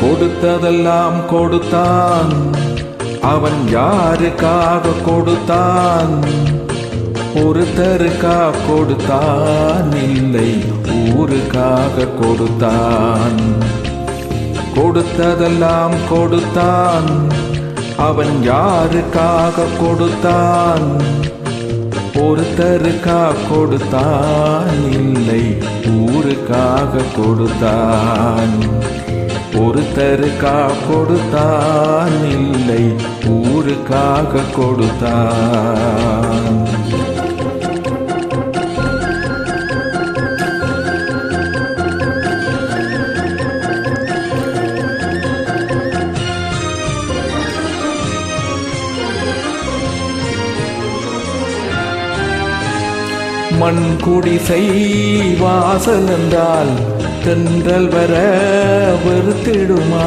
கொடுத்ததெல்லாம் கொடுத்தான், அவன் யாருக்காக கொடுத்தான்? ஒருத்தருக்காக கொடுத்தான், இல்லை ஊருக்காக கொடுத்தான். கொடுத்ததெல்லாம் கொடுத்தான், அவன் யாருக்காக கொடுத்தான்? ஒருத்தருக்காக கொடுத்தான், இல்லை ஊருக்காக கொடுத்தான். ஒருத்தருக்காக கொடுத்தான், இல்லை ஊருக்காக கொடுத்தான். மண் குடிசை வாசல் என்றால் தென்றல் வர வெறுத்திடுமா?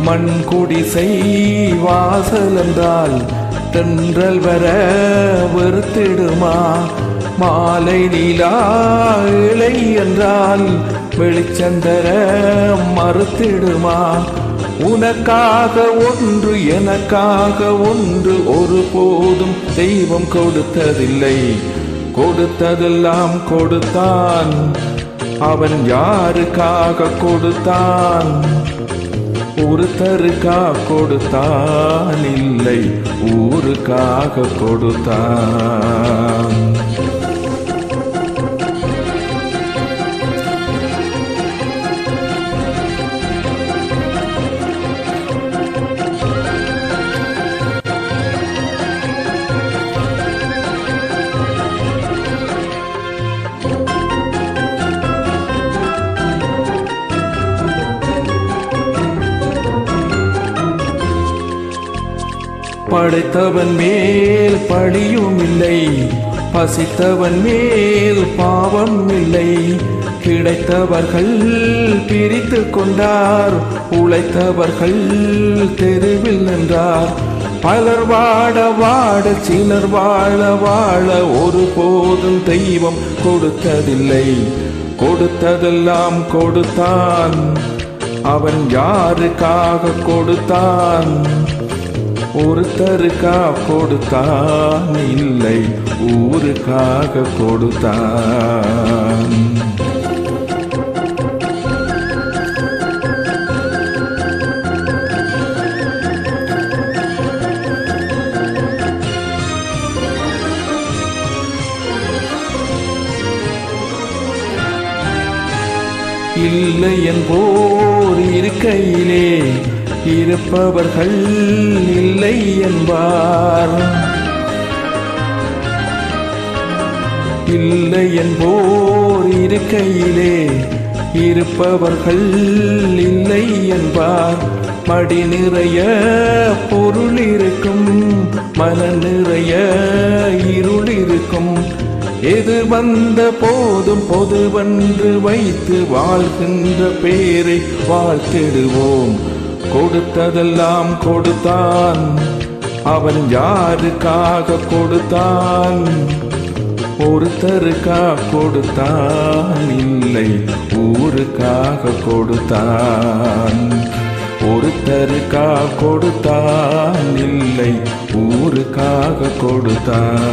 மண் குடிசை வாசல் என்றால் தென்றல் வர வெறுத்திடுமா? மாலை நிலா இலை என்றால் வெளிச்சந்தர மறுத்திடுமா? உனக்காக ஒன்று எனக்காக ஒன்று ஒருபோதும் தெய்வம் கொடுத்ததில்லை. கொடுத்ததெல்லாம் கொடுத்தான், அவன் யாருக்காக கொடுத்தான்? ஒருத்தருக்காக கொடுத்தான், இல்லை ஊருக்காக கொடுத்தான். படைத்தவன் மேல் பழியும் இல்லை, பசித்தவன் மேல் பாவம் இல்லை. கிடைத்தவர்கள் பிரித்து கொண்டார், உழைத்தவர்கள் தெருவில் நின்றார். பலர் வாட வாட சிலர் வாழ வாழ ஒருபோதும் தெய்வம் கொடுத்ததில்லை. கொடுத்ததெல்லாம் கொடுத்தான், அவன் யாருக்காக கொடுத்தான்? ஒருத்தருக்காக கொடுத்தான், இல்லை ஊருக்காக கொடுத்தான். இல்லை என்போர் இருக்கையிலே இருப்பவர்கள் இல்லை என்பார். இல்லை என்போர் இருக்கையிலே இருப்பவர்கள் இல்லை என்பார். மடி நிறைய பொருள் இருக்கும், மன நிறைய இருள் இருக்கும். எது வந்த போதும் பொதுவென்று வைத்து வாழ்கின்ற பேரை வாழ்த்திடுவோம். கொடுத்ததெல்லாம் கொடுத்தான், அவன் யாருக்காக கொடுத்தான்? ஒருத்தருக்காக கொடுத்தான், இல்லை ஊருக்காக கொடுத்தான். ஒருத்தருக்காக கொடுத்தான், இல்லை ஊருக்காக கொடுத்தான்.